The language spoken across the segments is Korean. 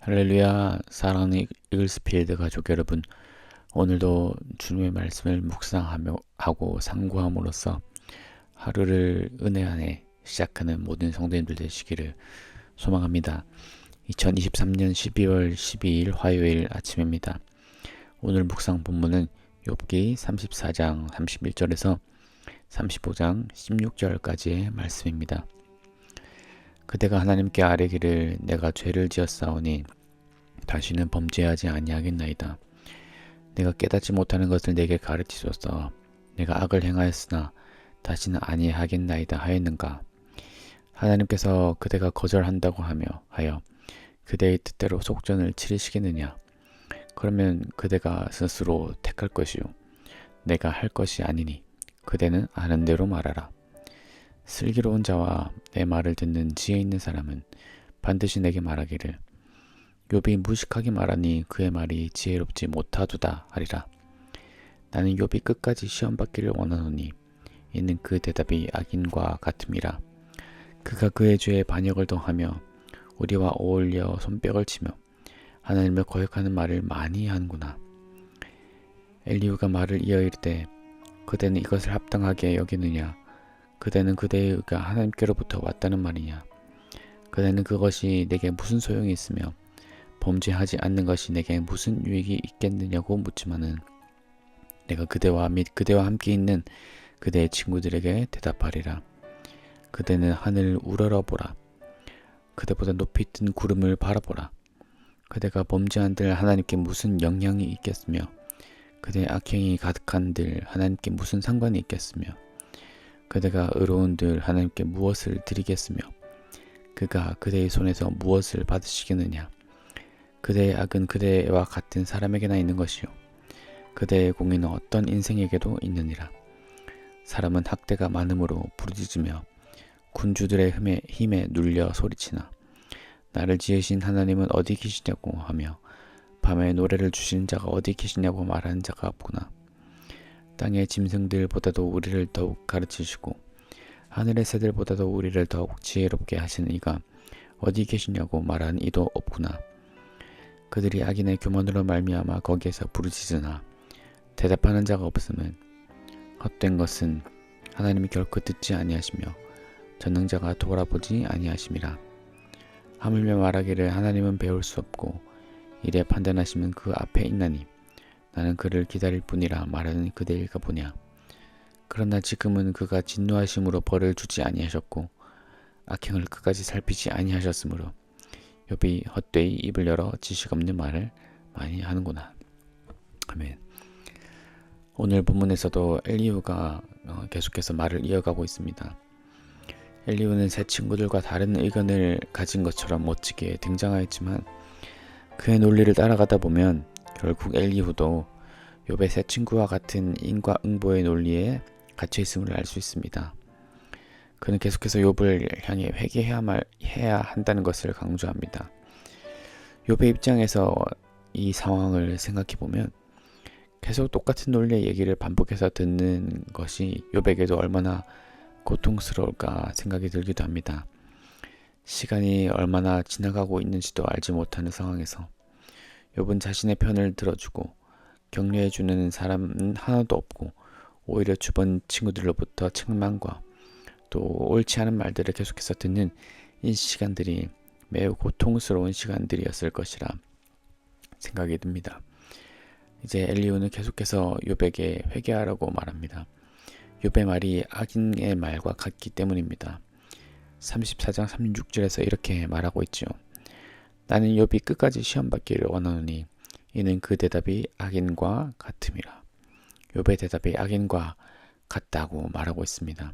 할렐루야, 사랑하는 이글스필드 가족 여러분, 오늘도 주님의 말씀을 묵상하고 상고함으로써 하루를 은혜 안에 시작하는 모든 성도님들 되시기를 소망합니다. 2023년 12월 12일 화요일 아침입니다. 오늘 묵상 본문은 욥기 34장 31절에서 35장 16절까지의 말씀입니다. 그대가 하나님께 아뢰기를 내가 죄를 지었사오니 다시는 범죄하지 아니하겠나이다. 내가 깨닫지 못하는 것을 내게 가르치소서. 내가 악을 행하였으나 다시는 아니하겠나이다 하였는가. 하나님께서 그대가 거절한다고 하여 그대의 뜻대로 속전을 치르시겠느냐. 그러면 그대가 스스로 택할 것이요 내가 할 것이 아니니 그대는 아는 대로 말하라. 슬기로운 자와 내 말을 듣는 지혜 있는 사람은 반드시 내게 말하기를 욥이 무식하게 말하니 그의 말이 지혜롭지 못하도다 하리라. 나는 욥이 끝까지 시험받기를 원하노니 이는 그 대답이 악인과 같음이라. 그가 그의 죄에 반역을 더하며 우리와 어울려 손뼉을 치며 하나님을 거역하는 말을 많이 하는구나. 엘리후가 말을 이어 이르되 그대는 이것을 합당하게 여기느냐. 그대는 그대의 의가 하나님께로부터 왔다는 말이냐. 그대는 그것이 내게 무슨 소용이 있으며 범죄하지 않는 것이 내게 무슨 유익이 있겠느냐고 묻지만은 내가 그대와 및 그대와 함께 있는 그대의 친구들에게 대답하리라. 그대는 하늘을 우러러보라. 그대보다 높이 뜬 구름을 바라보라. 그대가 범죄한들 하나님께 무슨 영향이 있겠으며 그대의 악행이 가득한들 하나님께 무슨 상관이 있겠으며 그대가 의로운들 하나님께 무엇을 드리겠으며 그가 그대의 손에서 무엇을 받으시겠느냐. 그대의 악은 그대와 같은 사람에게나 있는 것이요 그대의 공의는 어떤 인생에게도 있느니라. 사람은 학대가 많음으로 부르짖으며 군주들의 힘에 눌려 소리치나 나를 지으신 하나님은 어디 계시냐고 하며 밤에 노래를 주시는 자가 어디 계시냐고 말하는 자가 없구나. 땅의 짐승들보다도 우리를 더욱 가르치시고 하늘의 새들보다도 우리를 더욱 지혜롭게 하시는 이가 어디 계시냐고 말하는 이도 없구나. 그들이 악인의 교만으로 말미암아 거기에서 부르짖으나 대답하는 자가 없음은 헛된 것은 하나님이 결코 듣지 아니하시며 전능자가 돌아보지 아니하심이라. 하물며 말하기를 하나님은 배울 수 없고 이래 판단하시면 그 앞에 있나니 나는 그를 기다릴 뿐이라 말하는 그대일까 보냐. 그러나 지금은 그가 진노하심으로 벌을 주지 아니하셨고 악행을 끝까지 살피지 아니하셨으므로 욥이 헛되이 입을 열어 지식 없는 말을 많이 하는구나. 아멘. 오늘 본문에서도 엘리후가 계속해서 말을 이어가고 있습니다. 엘리후는 새 친구들과 다른 의견을 가진 것처럼 멋지게 등장하였지만 그의 논리를 따라가다 보면 결국 엘리후도 욥의 새 친구와 같은 인과응보의 논리에 갇혀 있음을 알 수 있습니다. 그는 계속해서 욥을 향해 회개해야 한다는 것을 강조합니다. 욥의 입장에서 이 상황을 생각해 보면 계속 똑같은 논리의 얘기를 반복해서 듣는 것이 욥에게도 얼마나 고통스러울까 생각이 들기도 합니다. 시간이 얼마나 지나가고 있는지도 알지 못하는 상황에서 욥은 자신의 편을 들어주고 격려해주는 사람은 하나도 없고 오히려 주변 친구들로부터 책망과 또 옳지 않은 말들을 계속해서 듣는 이 시간들이 매우 고통스러운 시간들이었을 것이라 생각이 듭니다. 이제 엘리후는 계속해서 욥에게 회개하라고 말합니다. 욥의 말이 악인의 말과 같기 때문입니다. 34장 36절에서 이렇게 말하고 있죠. 나는 욥이 끝까지 시험받기를 원하노니 이는 그 대답이 악인과 같음이라. 욥의 대답이 악인과 같다고 말하고 있습니다.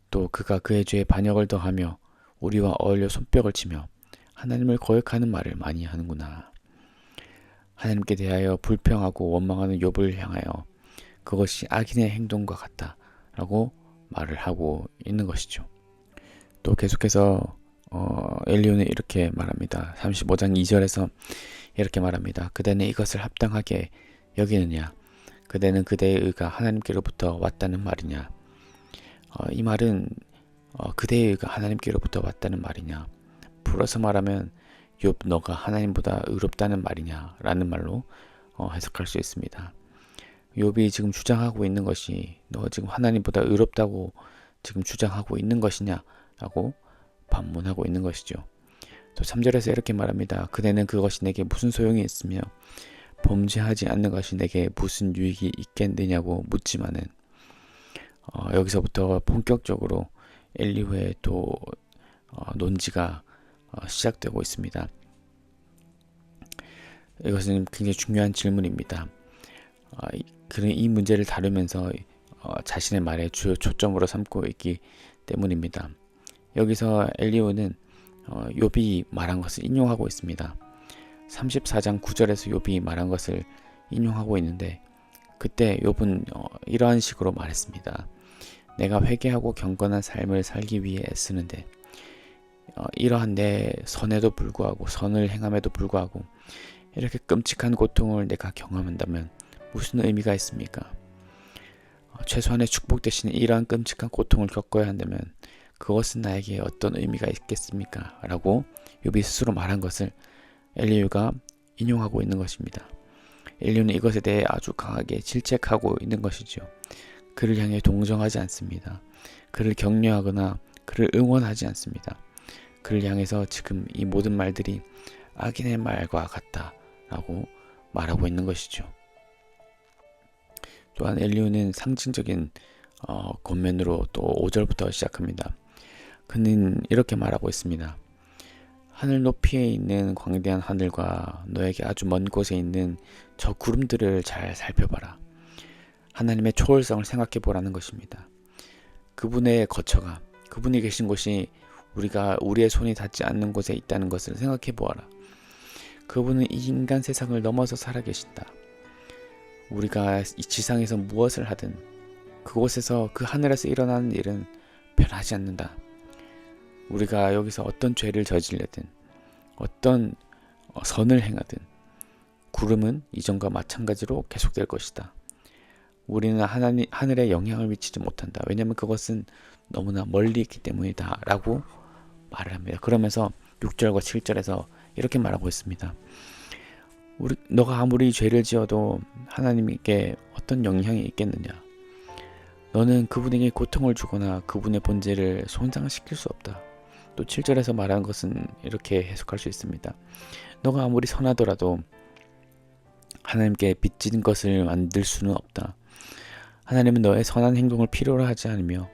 또 그가 그의 죄에 반역을 더하며 우리와 어울려 손뼉을 치며 하나님을 거역하는 말을 많이 하는구나. 하나님께 대하여 불평하고 원망하는 욥을 향하여 그것이 악인의 행동과 같다라고 말을 하고 있는 것이죠. 또 계속해서 엘리후는 이렇게 말합니다. 35장 2절에서 이렇게 말합니다. 그대는 이것을 합당하게 여기느냐. 그대는 그대의 의가 하나님께로부터 왔다는 말이냐. 이 말은 그대의 의가 하나님께로부터 왔다는 말이냐. 풀어서 말하면 욥 너가 하나님보다 의롭다는 말이냐라는 말로 해석할 수 있습니다. 욥이 지금 주장하고 있는 것이 너 지금 하나님보다 의롭다고 지금 주장하고 있는 것이냐라고 반문하고 있는 것이죠. 또 3절에서 이렇게 말합니다. 그대는 그것이 내게 무슨 소용이 있으며 범죄하지 않는 것이 내게 무슨 유익이 있겠느냐고 묻지만은 여기서부터 본격적으로 엘리후의 또 논지가 시작되고 있습니다. 이것은 굉장히 중요한 질문입니다. 그는 이 문제를 다루면서 자신의 말에 주요 초점으로 삼고 있기 때문입니다. 여기서 엘리후는 욥이 말한 것을 인용하고 있습니다. 34장 9절에서 욥이 말한 것을 인용하고 있는데 그때 욥은 이러한 식으로 말했습니다. 내가 회개하고 경건한 삶을 살기 위해 애쓰는데 이러한 내 선에도 불구하고 선을 행함에도 불구하고 이렇게 끔찍한 고통을 내가 경험한다면 무슨 의미가 있습니까? 최소한의 축복 대신에 이러한 끔찍한 고통을 겪어야 한다면 그것은 나에게 어떤 의미가 있겠습니까? 라고 욥이 스스로 말한 것을 엘리후가 인용하고 있는 것입니다. 엘리후는 이것에 대해 아주 강하게 질책하고 있는 것이죠. 그를 향해 동정하지 않습니다. 그를 격려하거나 그를 응원하지 않습니다. 그를 향해서 지금 이 모든 말들이 악인의 말과 같다라고 말하고 있는 것이죠. 또한 엘리후는 상징적인 권면으로 또 5절부터 시작합니다. 그는 이렇게 말하고 있습니다. 하늘 높이에 있는 광대한 하늘과 너에게 아주 먼 곳에 있는 저 구름들을 잘 살펴봐라. 하나님의 초월성을 생각해 보라는 것입니다. 그분의 거처가, 그분이 계신 곳이 우리의 손이 닿지 않는 곳에 있다는 것을 생각해 보아라. 그분은 이 인간 세상을 넘어서 살아계신다. 우리가 이 지상에서 무엇을 하든 그곳에서 그 하늘에서 일어나는 일은 변하지 않는다. 우리가 여기서 어떤 죄를 저지르든 어떤 선을 행하든 구름은 이전과 마찬가지로 계속될 것이다. 우리는 하늘에 영향을 미치지 못한다. 왜냐하면 그것은 너무나 멀리 있기 때문이다 라고 말을 합니다. 그러면서 6절과 7절에서 이렇게 말하고 있습니다. 너가 아무리 죄를 지어도 하나님께 어떤 영향이 있겠느냐. 너는 그분에게 고통을 주거나 그분의 본질을 손상시킬 수 없다. 또 7절에서 말하는 것은 이렇게 해석할 수 있습니다. 너가 아무리 선하더라도 하나님께 빚진 것을 만들 수는 없다. 하나님은 너의 선한 행동을 필요로 하지 않으며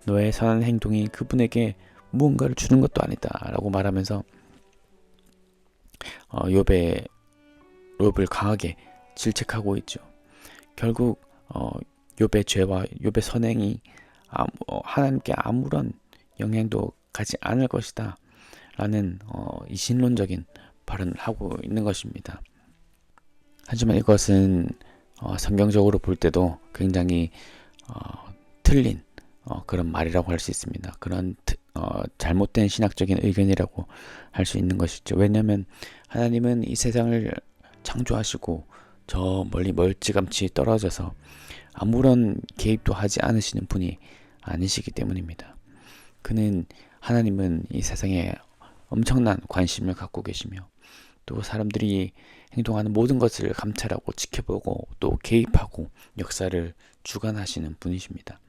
너의 선한 행동이 그분에게 무언가를 주는 것도 아니다 라고 말하면서 욥을 강하게 질책하고 있죠. 결국 욥의 죄와 욥의 선행이 하나님께 아무런 영향도 가지 않을 것이다 라는 이신론적인 발언을 하고 있는 것입니다. 하지만 이것은 성경적으로 볼 때도 굉장히 틀린 그런 말이라고 할 수 있습니다. 그런 잘못된 신학적인 의견이라고 할 수 있는 것이죠. 왜냐하면 하나님은 이 세상을 창조하시고 저 멀리 멀찌감치 떨어져서 아무런 개입도 하지 않으시는 분이 아니시기 때문입니다. 하나님은 이 세상에 엄청난 관심을 갖고 계시며 또 사람들이 행동하는 모든 것을 감찰하고 지켜보고 또 개입하고 역사를 주관하시는 분이십니다.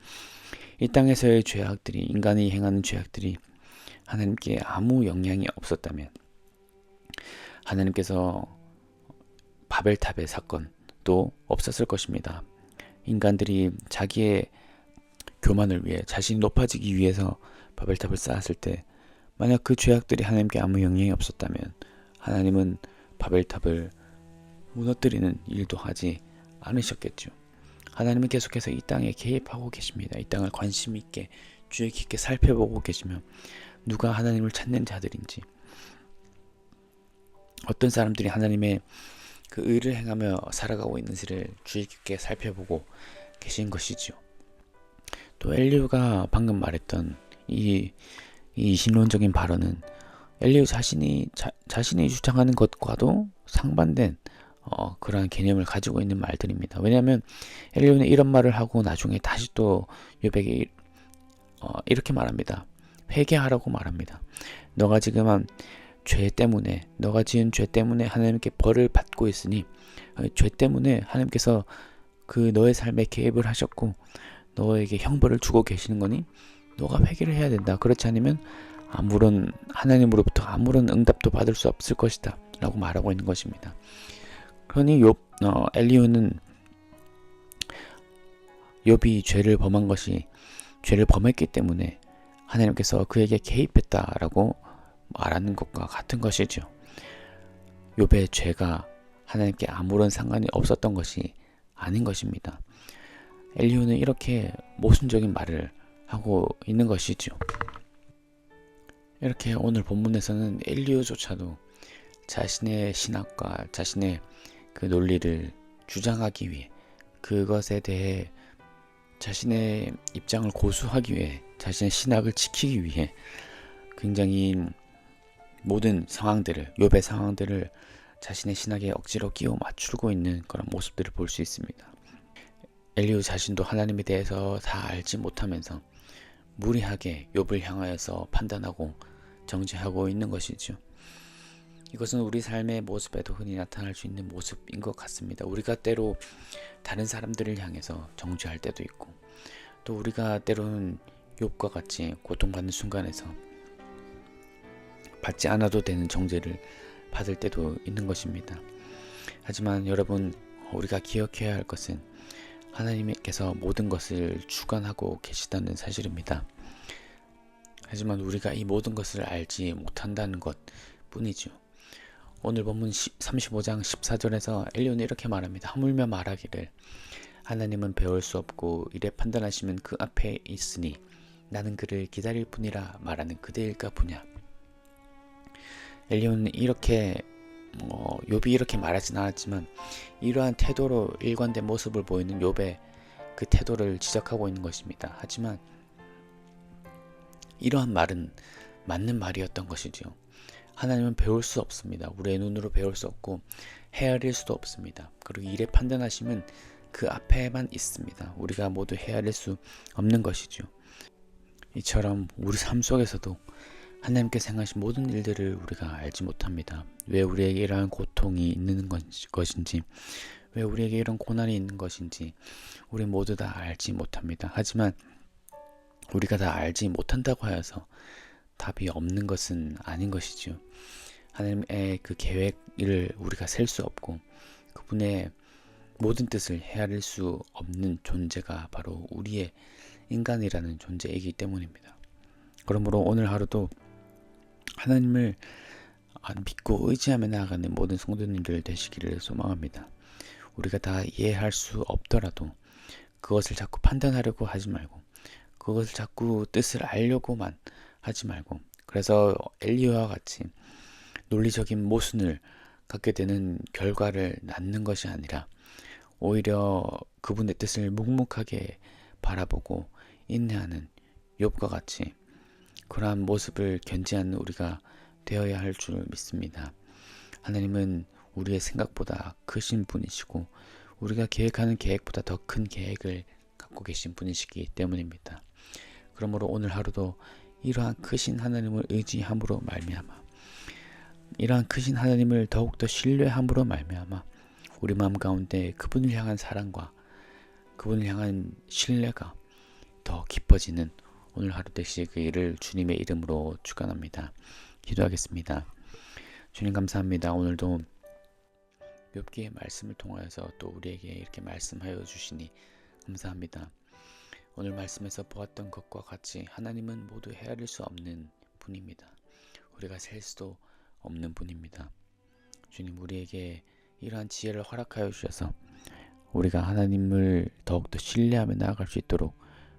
이 땅에서의 죄악들이, 인간이 행하는 죄악들이 하나님께 아무 영향이 없었다면 하나님께서 바벨탑의 사건도 없었을 것입니다. 인간들이 자기의 교만을 위해 자신이 높아지기 위해서 바벨탑을 쌓았을 때 만약 그 죄악들이 하나님께 아무 영향이 없었다면 하나님은 바벨탑을 무너뜨리는 일도 하지 않으셨겠죠. 하나님은 계속해서 이 땅에 개입하고 계십니다. 이 땅을 관심 있게 주의 깊게 살펴보고 계시며 누가 하나님을 찾는 자들인지 어떤 사람들이 하나님의 그 의를 행하며 살아가고 있는지를 주의 깊게 살펴보고 계신 것이죠. 또 엘리후가 방금 말했던 이 신론적인 발언은 엘리후 자신이 주장하는 것과도 상반된 그러한 개념을 가지고 있는 말들입니다. 왜냐하면 엘리후는 이런 말을 하고 나중에 다시 또 욥에게 이렇게 말합니다. 회개하라고 말합니다. 너가 지금 죄 때문에, 너가 지은 죄 때문에 하나님께 벌을 받고 있으니, 죄 때문에 하나님께서 그 너의 삶에 개입을 하셨고 너에게 형벌을 주고 계시는 거니 너가 회개를 해야 된다. 그렇지 않으면 아무런 하나님으로부터 아무런 응답도 받을 수 없을 것이다 라고 말하고 있는 것입니다. 그러니 엘리후는 욥이 죄를 범했기 때문에 하나님께서 그에게 개입했다라고 말하는 것과 같은 것이죠. 욥의 죄가 하나님께 아무런 상관이 없었던 것이 아닌 것입니다. 엘리후는 이렇게 모순적인 말을 하고 있는 것이죠. 이렇게 오늘 본문에서는 엘리후조차도 자신의 신학과 자신의 그 논리를 주장하기 위해, 그것에 대해 자신의 입장을 고수하기 위해, 자신의 신학을 지키기 위해 굉장히 모든 상황들을, 욥의 상황들을 자신의 신학에 억지로 끼워 맞추고 있는 그런 모습들을 볼 수 있습니다. 엘리후 자신도 하나님에 대해서 다 알지 못하면서 무리하게 욥을 향하여서 판단하고 정죄하고 있는 것이죠. 이것은 우리 삶의 모습에도 흔히 나타날 수 있는 모습인 것 같습니다. 우리가 때로 다른 사람들을 향해서 정죄할 때도 있고, 또 우리가 때로는 욥과 같이 고통받는 순간에서 받지 않아도 되는 정죄를 받을 때도 있는 것입니다. 하지만 여러분, 우리가 기억해야 할 것은 하나님께서 모든 것을 주관하고 계시다는 사실입니다. 하지만 우리가 이 모든 것을 알지 못한다는 것 뿐이죠. 오늘 본문 35장 14절에서 엘리후는 이렇게 말합니다. 하물며 말하기를 하나님은 배울 수 없고 이래 판단하시면 그 앞에 있으니 나는 그를 기다릴 뿐이라 말하는 그대일까 보냐. 엘리후는 이렇게 욥이 이렇게 말하진 않았지만 이러한 태도로 일관된 모습을 보이는 욥의 그 태도를 지적하고 있는 것입니다. 하지만 이러한 말은 맞는 말이었던 것이죠. 하나님은 배울 수 없습니다. 우리의 눈으로 배울 수 없고 헤아릴 수도 없습니다. 그리고 이래 판단하시면 그 앞에만 있습니다. 우리가 모두 헤아릴 수 없는 것이죠. 이처럼 우리 삶 속에서도 하나님께서 행하신 모든 일들을 우리가 알지 못합니다. 왜 우리에게 이러한 고통이 있는 것인지, 왜 우리에게 이런 고난이 있는 것인지 우리 모두 다 알지 못합니다. 하지만 우리가 다 알지 못한다고 하여서 답이 없는 것은 아닌 것이죠. 하나님의 그 계획을 우리가 셀 수 없고 그분의 모든 뜻을 헤아릴 수 없는 존재가 바로 우리의 인간이라는 존재이기 때문입니다. 그러므로 오늘 하루도 하나님을 믿고 의지하며 나아가는 모든 성도님들 되시기를 소망합니다. 우리가 다 이해할 수 없더라도 그것을 자꾸 판단하려고 하지 말고, 그것을 자꾸 뜻을 알려고만 하지 말고, 그래서 엘리야와 같이 논리적인 모순을 갖게 되는 결과를 낳는 것이 아니라 오히려 그분의 뜻을 묵묵하게 바라보고 인내하는 욥과 같이 그러한 모습을 견지하는 우리가 되어야 할 줄 믿습니다. 하나님은 우리의 생각보다 크신 분이시고 우리가 계획하는 계획보다 더 큰 계획을 갖고 계신 분이시기 때문입니다. 그러므로 오늘 하루도 이러한 크신 하나님을 의지함으로 말미암아, 이러한 크신 하나님을 더욱더 신뢰함으로 말미암아 우리 마음 가운데 그분을 향한 사랑과 그분을 향한 신뢰가 더 깊어지는 오늘 하루 되시기를 주님의 이름으로 축원합니다. 기도하겠습니다. 주님 감사합니다. 오늘도 욥기의 말씀을 통하여서 또 우리에게 이렇게 말씀하여 주시니 감사합니다. 오늘 말씀에서 보았던 것과 같이 하나님은 모두 헤아릴 수 없는 분입니다. 우리가 셀 수도 없는 분입니다. 주님, 우리에게 이러한 지혜를 허락하여 주셔서 우리가 하나님을 더욱더 신뢰하며 나아갈 수 있도록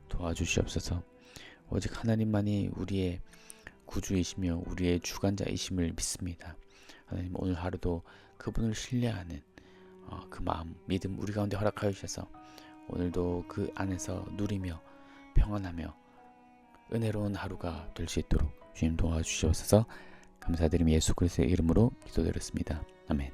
도와주시옵소서. 오직 하나님만이 우리의 구주이시며 우리의 주관자이심을 믿습니다. 하나님, 오늘 하루도 그분을 신뢰하는 그 마음, 믿음 우리 가운데 허락하여 주셔서 오늘도 그 안에서 누리며 평안하며 은혜로운 하루가 될 수 있도록 주님 도와주시옵소서. 감사드리며 예수 그리스도의 이름으로 기도드렸습니다. 아멘.